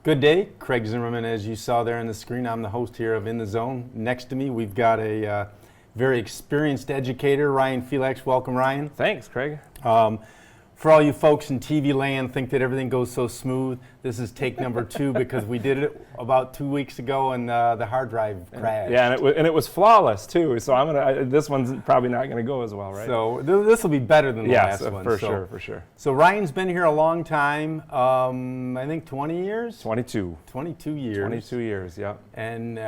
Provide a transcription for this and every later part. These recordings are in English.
Good day, Craig Zimmerman, as you saw there on the screen. I'm the host here of In the Zone. Next to me, we've got a very experienced educator, Ryan Felax. Welcome, Ryan. Thanks, Craig. For all you folks in TV land think that everything goes so smooth, this is take number 2 because we did it about 2 weeks ago and the hard drive crashed. Yeah, and it was flawless too. So this one's probably not gonna go as well, right? So this will be better than the last one. For sure. So Ryan's been here a long time. I think 20 years. 22. 22 years. 22 years. Yeah. And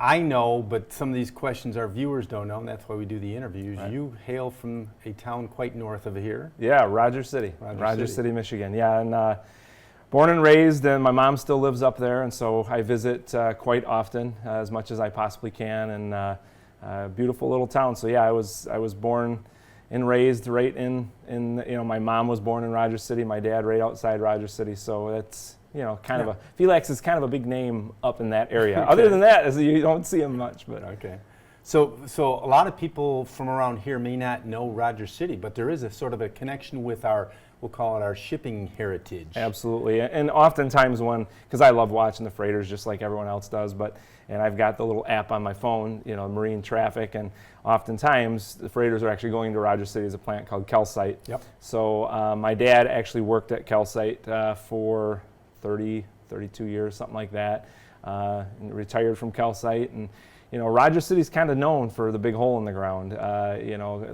I know, but some of these questions our viewers don't know, and that's why we do the interviews. Right. You hail from a town quite north of here. Yeah, Rogers City, Michigan. Yeah, and born and raised, and my mom still lives up there, and so I visit quite often, as much as I possibly can, and beautiful little town. So yeah, I was born and raised right in my mom was born in Rogers City, my dad right outside Rogers City, so that's kind of a, Felax is kind of a big name up in that area. Okay. Other than that, you don't see him much. But okay. So a lot of people from around here may not know Rogers City, but there is a sort of a connection with we'll call it our shipping heritage. Absolutely, and oftentimes because I love watching the freighters just like everyone else does, and I've got the little app on my phone, marine traffic, and oftentimes the freighters are actually going to Rogers City as a plant called Calcite. Yep. So my dad actually worked at Calcite for 32 years, something like that, and retired from Calcite. And Rogers City's kind of known for the big hole in the ground.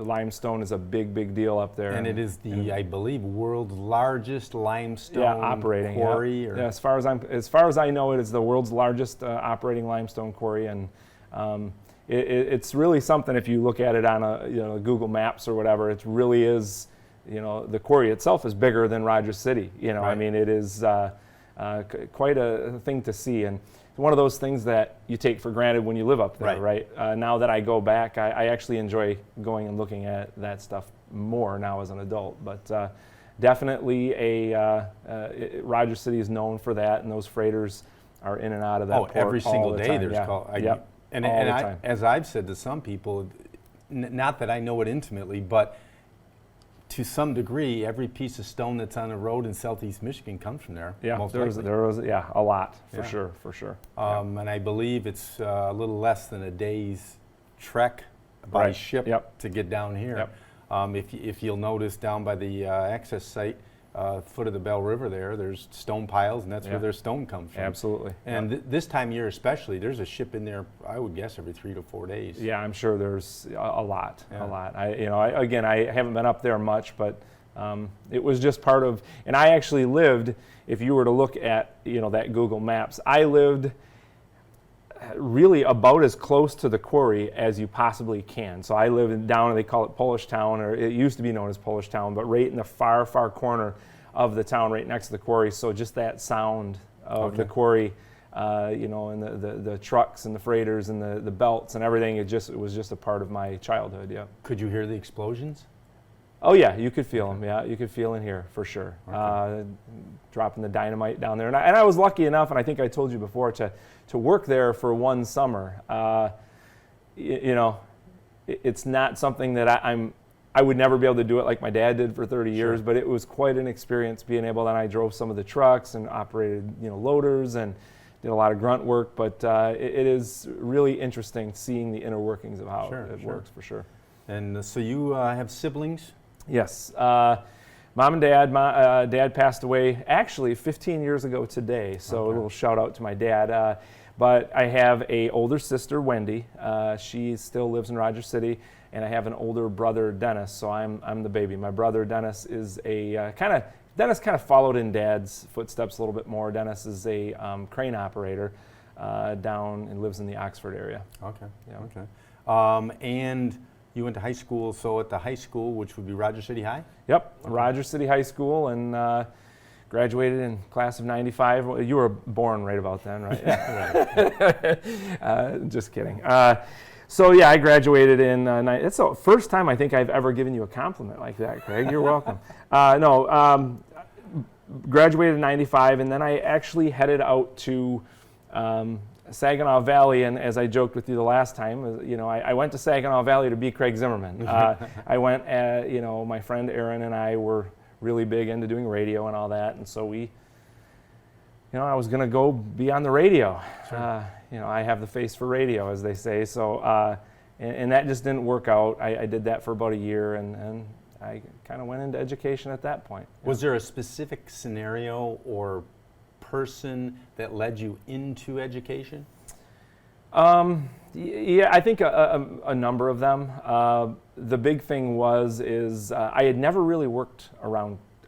Limestone is a big deal up there, and it is I believe, world's largest limestone operating quarry. Yeah, as far as I know, it is the world's largest operating limestone quarry, and it's really something. If you look at it on a Google Maps or whatever, it really is. The quarry itself is bigger than Rogers City. Right. I mean, it is quite a thing to see, and one of those things that you take for granted when you live up there, right? Now that I go back, I actually enjoy going and looking at that stuff more now as an adult, but definitely Rogers City is known for that, and those freighters are in and out of that port every single all the day time. there's call. Yep. And as I've said to some people, not that I know it intimately, but to some degree, every piece of stone that's on the road in southeast Michigan comes from there. Yeah, there was a lot for sure. And I believe it's a little less than a day's trek by ship to get down here. Yep. If you'll notice down by the access site, foot of the Bell River there's stone piles, and that's where their stone comes from. Absolutely. And this time of year especially, there's a ship in there, I would guess, every 3 to 4 days. Yeah, I'm sure there's a lot. I haven't been up there much, but it was just part of, and I actually lived, if you were to look at, that Google Maps, I lived really about as close to the quarry as you possibly can. So I live down, they call it Polish Town, or it used to be known as Polish Town, but right in the far corner of the town, right next to the quarry. So just that sound of the quarry, and the trucks and the freighters and the belts and everything, it was just a part of my childhood. Yeah. Could you hear the explosions? Oh yeah, you could feel them. Yeah, you could feel in here for sure. Dropping the dynamite down there, and I was lucky enough, and I think I told you before, to work there for one summer. It's not something that I would never be able to do it like my dad did for 30 years, but it was quite an experience being able. And I drove some of the trucks and operated loaders and did a lot of grunt work. But it is really interesting seeing the inner workings of how it works for sure. And so you have siblings? Yes. Mom and Dad. Dad passed away actually 15 years ago today, so a little shout out to my dad. But I have an older sister, Wendy. She still lives in Rogers City, and I have an older brother, Dennis. So I'm the baby. My brother Dennis is Dennis kind of followed in Dad's footsteps a little bit more. Dennis is a crane operator down and lives in the Oxford area. Okay. Yeah. Okay. And you went to high school, so at the high school, which would be Rogers City High? Yep, okay. Rogers City High School, and graduated in class of 95. Well, you were born right about then, right? Just kidding. So yeah, I graduated in, it's the first time I think I've ever given you a compliment like that, Craig. You're welcome. Graduated in 95, and then I actually headed out to Saginaw Valley, and as I joked with you the last time, I went to Saginaw Valley to be Craig Zimmerman. I went, my friend Aaron and I were really big into doing radio and all that, and so we I was going to go be on the radio. Sure. I have the face for radio, as they say. So, and that just didn't work out. I did that for about a year, and I kind of went into education at that point. Was there a specific scenario or person that led you into education? Yeah, I think a number of them. The big thing is I had never really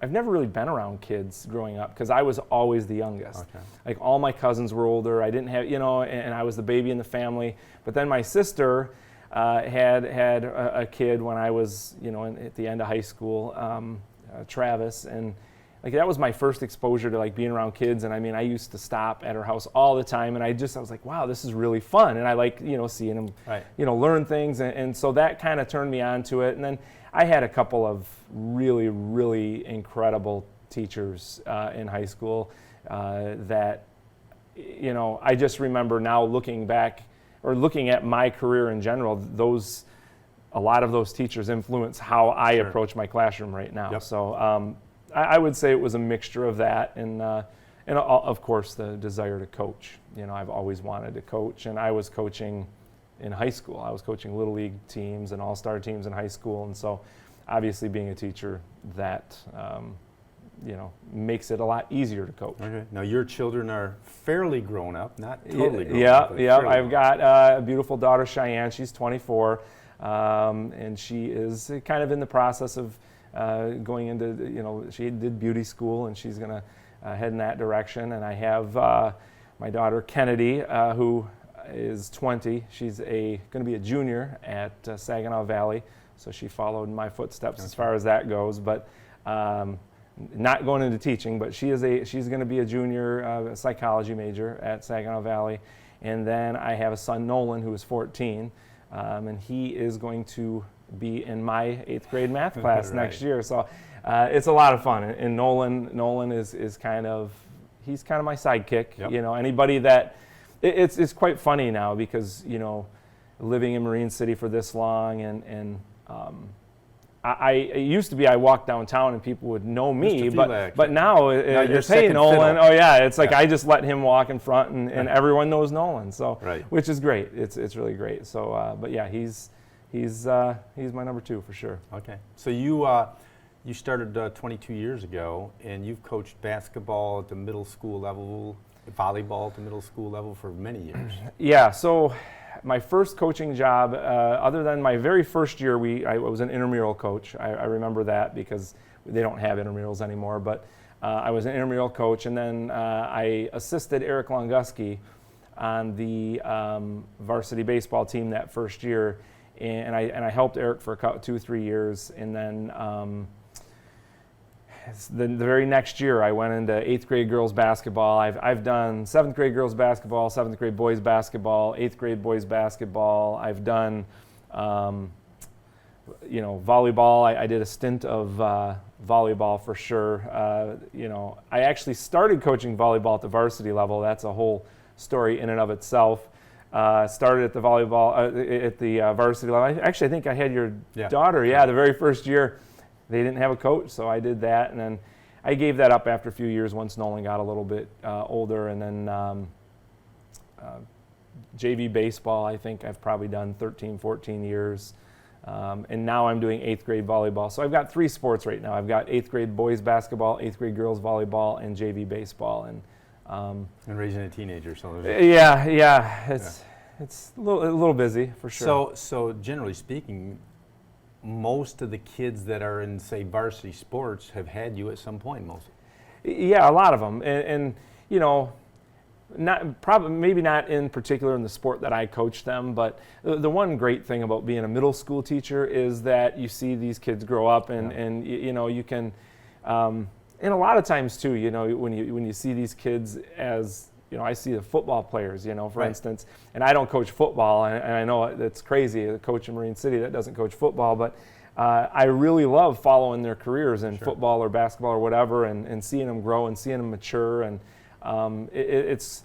I've never really been around kids growing up because I was always the youngest. Okay. Like all my cousins were older. I didn't have, and I was the baby in the family. But then my sister had a kid when I was, at the end of high school, Travis, and like that was my first exposure to like being around kids. And I mean, I used to stop at her house all the time, and I was like, wow, this is really fun. And I like, seeing them, right. Learn things. And so that kind of turned me on to it. And then I had a couple of really, really incredible teachers in high school that, I just remember now looking back or looking at my career in general, a lot of those teachers influence how I Sure. approach my classroom right now. Yep. So I would say it was a mixture of that and of course the desire to coach. I've always wanted to coach, and I was coaching in high school. I was coaching Little League teams and all-star teams in high school, and so obviously being a teacher, that makes it a lot easier to coach. Okay. Now your children are fairly grown up, not totally grown Yeah, up. yeah. I've got a beautiful daughter, Cheyenne. She's 24, and she is kind of in the process of going into, she did beauty school, and she's going to head in that direction. And I have my daughter, Kennedy, who is 20. She's going to be a junior at Saginaw Valley, so she followed my footsteps as far as that goes. But not going into teaching, but she's going to be a junior psychology major at Saginaw Valley. And then I have a son, Nolan, who is 14, and he is going to be in my 8th grade math class Right. next year. So it's a lot of fun. And Nolan is kind of my sidekick. Yep. Anybody that it's quite funny now because living in Marine City for this long and it used to be I walked downtown and people would know me, Felax. but now you're it's hey second Nolan. fiddle. Oh yeah, it's like Yeah. I just let him walk in front and everyone knows Nolan. So Right. which is great. It's really great. So but yeah, he's my number 2 for sure. Okay. So you started 22 years ago, and you've coached basketball at the middle school level, volleyball at the middle school level for many years. Yeah, so my first coaching job, other than my very first year, I was an intramural coach. I remember that because they don't have intramurals anymore, but I was an intramural coach, and then I assisted Eric Longuski on the varsity baseball team that first year, and I helped Eric for 2-3 years, and then the very next year, I went into 8th grade girls basketball. I've done 7th grade girls basketball, 7th grade boys basketball, 8th grade boys basketball. I've done, volleyball. I did a stint of volleyball for sure. I actually started coaching volleyball at the varsity level. That's a whole story in and of itself. Started at the volleyball at the varsity level. I think I had your daughter. Yeah, the very first year. They didn't have a coach, so I did that, and then I gave that up after a few years once Nolan got a little bit older, and then JV baseball, I think I've probably done 13, 14 years, and now I'm doing 8th grade volleyball. So I've got 3 sports right now. I've got 8th grade boys basketball, 8th grade girls volleyball, and JV baseball. And raising a teenager, so it's a little busy for sure. So generally speaking, most of the kids that are in, say, varsity sports have had you at some point, most. Yeah, a lot of them, and maybe not in particular in the sport that I coach them, but the one great thing about being a middle school teacher is that you see these kids grow up, and you can, and a lot of times too, when you see these kids as I see the football players, for instance, and I don't coach football, and I know it's crazy, a coach in Marine City that doesn't coach football, but I really love following their careers in football or basketball or whatever, and seeing them grow and seeing them mature, and it's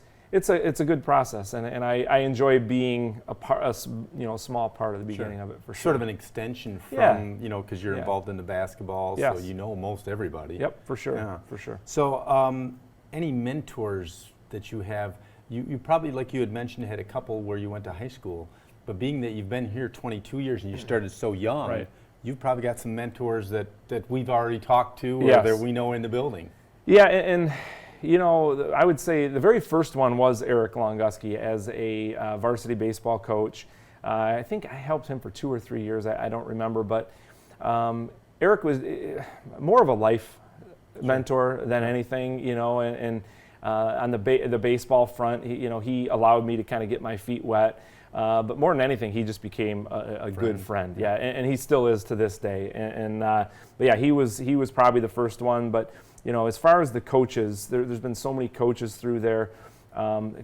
a good process, and I enjoy being a small part of the beginning of it for sure. Sort of an extension from because you're involved in the basketball, so you know most everybody. Yep, for sure, for sure. So any mentors that you have? You probably, like you had mentioned, had a couple where you went to high school, but being that you've been here 22 years and you started so young, right. You've probably got some mentors that we've already talked to or yes. that we know in the building. Yeah, and you know, I would say the very first one was Eric Longuski as a varsity baseball coach. I think I helped him for 2 or 3 years. I don't remember, but Eric was more of a life mentor than anything, you know, and on the baseball front, he allowed me to kind of get my feet wet. But more than anything, he just became a good friend. Yeah, and he still is to this day. But yeah, he was probably the first one. But you know, as far as the coaches, there's been so many coaches through there.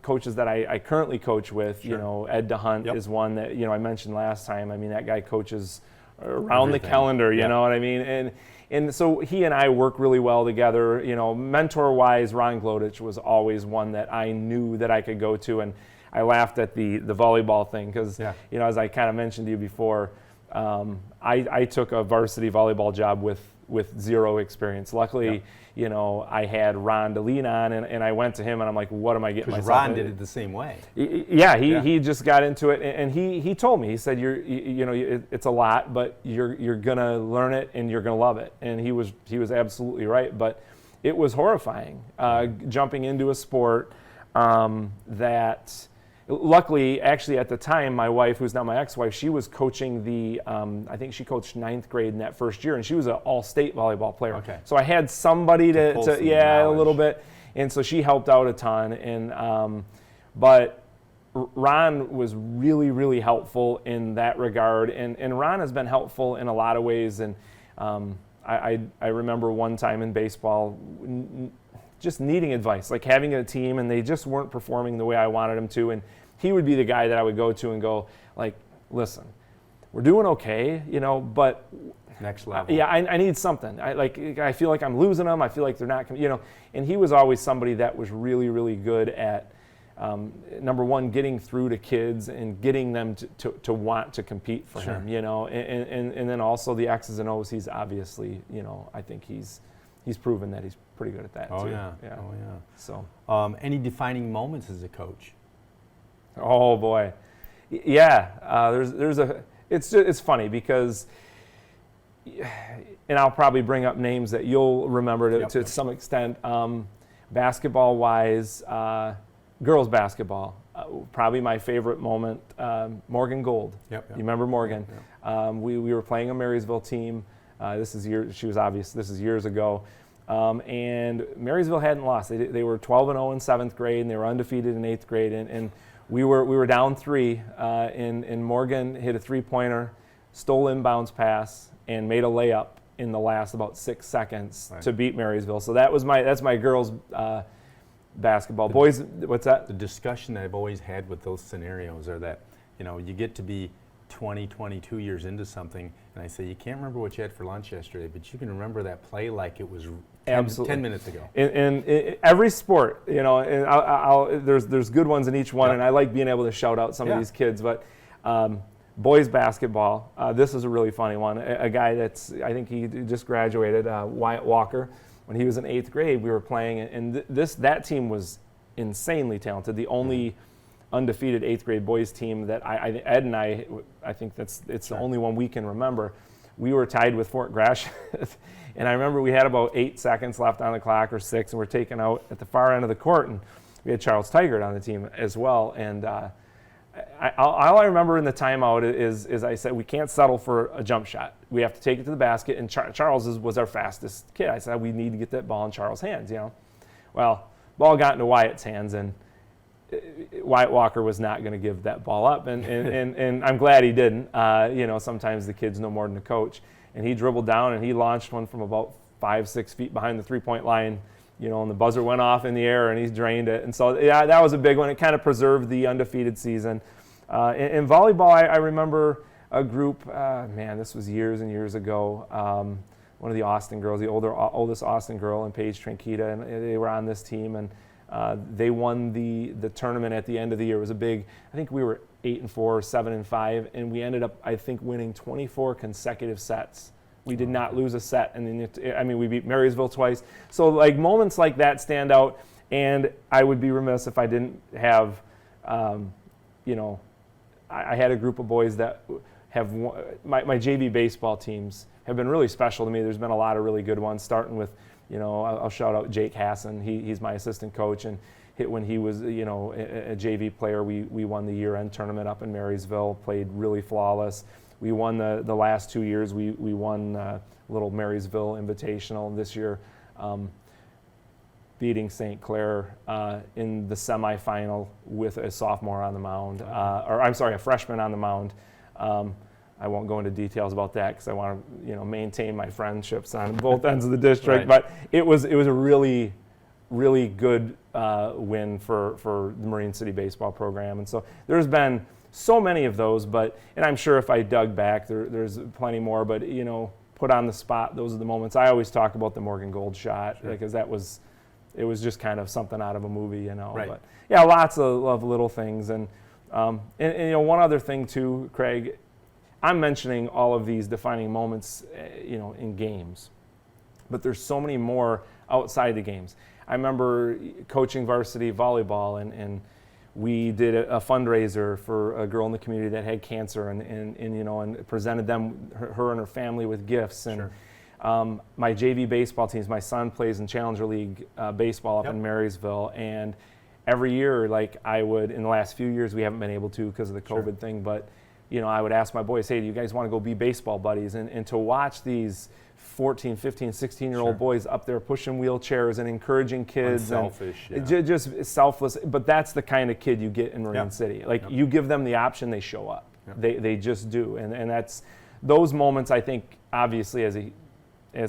Coaches that I currently coach with, sure. You know, Ed DeHunt is one that, you know, I mentioned last time. I mean, that guy coaches around the calendar, you know what I mean? And so he and I work really well together. You know, mentor-wise, Ron Glodich was always one that I knew that I could go to. And I laughed at the volleyball thing because, you know, as I kind of mentioned to you before, I took a varsity volleyball job with zero experience. Luckily, you know, I had Ron to lean on, and I went to him, and I'm like, what am I getting myself Ron into? did it the same way. He just got into it, and he told me, he said, it's a lot, but you're gonna learn it, and you're gonna love it. And he was absolutely right. But it was horrifying jumping into a sport that. Luckily, actually, at the time, my wife, who's now my ex-wife, she was coaching I think she coached 9th grade in that first year, and she was an all-state volleyball player. Okay. So I had somebody to knowledge. a little bit, and so she helped out a ton. And but Ron was really, really helpful in that regard, and Ron has been helpful in a lot of ways. And I remember one time in baseball, just needing advice, like having a team, and they just weren't performing the way I wanted them to, and he would be the guy that I would go to and go, like, listen, we're doing okay, you know, but next level. I need something. I feel like I'm losing them. I feel like they're not, you know. And he was always somebody that was really, really good at number one, getting through to kids and getting them to want to compete for him, you know. And then also the X's and O's. He's obviously, you know, I think he's proven that he's pretty good at that too. Oh yeah. So, any defining moments as a coach? Oh boy, it's funny because, and I'll probably bring up names that you'll remember to some extent. Basketball wise, girls basketball, probably my favorite moment. Morgan Gold. You remember Morgan? We were playing a Marysville team. This is years ago. And Marysville hadn't lost. They were 12-0 in 7th grade, and they were undefeated in 8th grade. And we were down 3, and Morgan hit a 3-pointer, stole inbounds pass, and made a layup in the last about 6 seconds to beat Marysville. So that's my girls' basketball. Boys, what's that? The discussion that I've always had with those scenarios are that, you know, you get to be 22 years into something, and I say, you can't remember what you had for lunch yesterday, but you can remember that play like it was 10 minutes ago. In every sport, you know, and there's good ones in each one, and I like being able to shout out some of these kids. But boys basketball, this is a really funny one. A guy I think he just graduated, Wyatt Walker. When he was in 8th grade, we were playing, and that team was insanely talented. The only undefeated 8th grade boys team that Ed and I think it's the only one we can remember. We were tied with Fort Gratiot, and I remember we had about 8 seconds left on the clock or 6, and we're taken out at the far end of the court, and we had Charles Tigert on the team as well. And all I remember in the timeout is I said, we can't settle for a jump shot. We have to take it to the basket, and Charles was our fastest kid. I said, we need to get that ball in Charles' hands, you know. Well, ball got into Wyatt's hands, and Wyatt Walker was not going to give that ball up, and I'm glad he didn't. You know, sometimes the kids know more than the coach. And he dribbled down, and he launched one from about 5-6 feet behind the 3-point line, you know, and the buzzer went off in the air, and he drained it. And so, that was a big one. It kind of preserved the undefeated season. In volleyball, I remember a group, this was years and years ago, one of the Austin girls, the oldest Austin girl, and Paige Tranquita, and they were on this team, and they won the tournament at the end of the year. It was a big, I think we were 8-4, 7-5, and we ended up, I think, winning 24 consecutive sets. We did not lose a set, and then we beat Marysville twice. So like moments like that stand out. And I would be remiss if I didn't have, you know, I had a group of boys that have, my JV baseball teams have been really special to me. There's been a lot of really good ones, starting with, you know, I'll shout out Jake Hassan. He's my assistant coach, and when he was, you know, a JV player, we won the year-end tournament up in Marysville, played really flawless. We won the last 2 years. We won little Marysville Invitational this year, beating St. Clair in the semifinal with a sophomore on the mound, or I'm sorry, a freshman on the mound. I won't go into details about that because I want to, you know, maintain my friendships on both ends of the district. Right. But it was a really, really good win for the Marine City baseball program. And so there's been so many of those, and I'm sure if I dug back, there's plenty more. But, you know, put on the spot, those are the moments. I always talk about the Morgan Gold shot because it was just kind of something out of a movie, you know. Right. But yeah, lots of little things. And you know, one other thing too, Craig, I'm mentioning all of these defining moments, you know, in games, but there's so many more outside the games. I remember coaching varsity volleyball, and we did a fundraiser for a girl in the community that had cancer, and you know, and presented her and her family with gifts. And my JV baseball teams, my son plays in Challenger League baseball up in Marysville, and every year, like I would, in the last few years, we haven't been able to because of the COVID thing, but you know, I would ask my boys, hey, do you guys want to go be baseball buddies? And to watch these 14, 15, 16-year-old boys up there pushing wheelchairs and encouraging kids. Unselfish, just selfless. But that's the kind of kid you get in Marine City. Like, you give them the option, they show up. They just do. And that's those moments, I think, obviously, as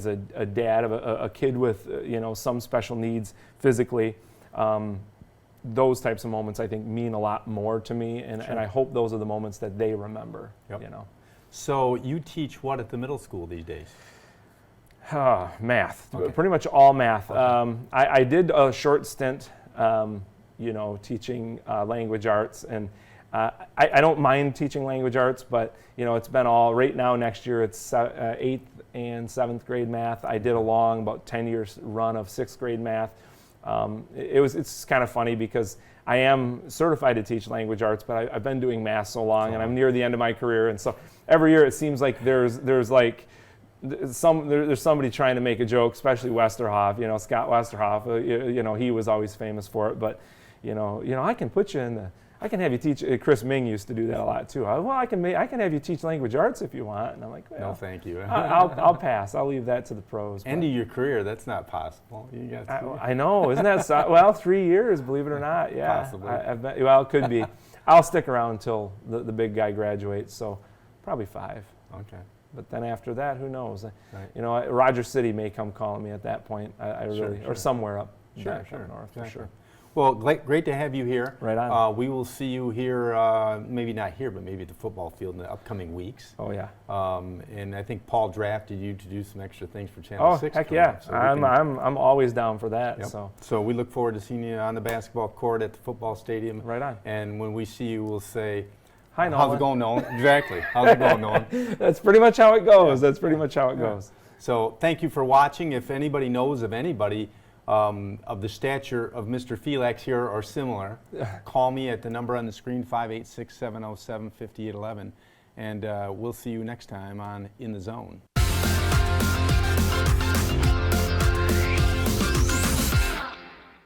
a dad of a kid with, you know, some special needs physically, those types of moments, I think, mean a lot more to me, and I hope those are the moments that they remember. You know. So you teach what at the middle school these days? Math, pretty much all math. I did a short stint, you know, teaching language arts, and I don't mind teaching language arts, but you know, it's been all right now. Next year, it's 8th and 7th grade math. I did a long, about 10 years run of 6th grade math. It's kind of funny because I am certified to teach language arts, but I've been doing math so long, and I'm near the end of my career, and so every year it seems like there's somebody trying to make a joke, especially Westerhoff. You know, Scott Westerhoff. You know, he was always famous for it, but you know, I can put you in the. I can have you teach. Chris Ming used to do that a lot too. Well, I can have you teach language arts if you want. And I'm like, well, no, thank you. I'll pass. I'll leave that to the pros. End of your career, that's not possible. You got I know, isn't that well? 3 years, believe it or not. Yeah, possibly. Well, it could be. I'll stick around until the big guy graduates. So probably 5. Okay. But then after that, who knows? You know, Roger City may come calling me at that point. I really, or somewhere up north for sure. Well, great to have you here. Right on. We will see you here, maybe not here, but maybe at the football field in the upcoming weeks. Oh, yeah. And I think Paul drafted you to do some extra things for Channel 6. Oh, heck yeah. So I'm always down for that. Yep. So we look forward to seeing you on the basketball court at the football stadium. Right on. And when we see you, we'll say, hi, Nolan. How's it going, Nolan? Exactly. How's it going, Nolan? That's pretty much how it goes. That's pretty much how it goes. So thank you for watching. If anybody knows of anybody of the stature of Mr. Felax here or similar, call me at the number on the screen, 586-707-5811, and we'll see you next time on In the Zone.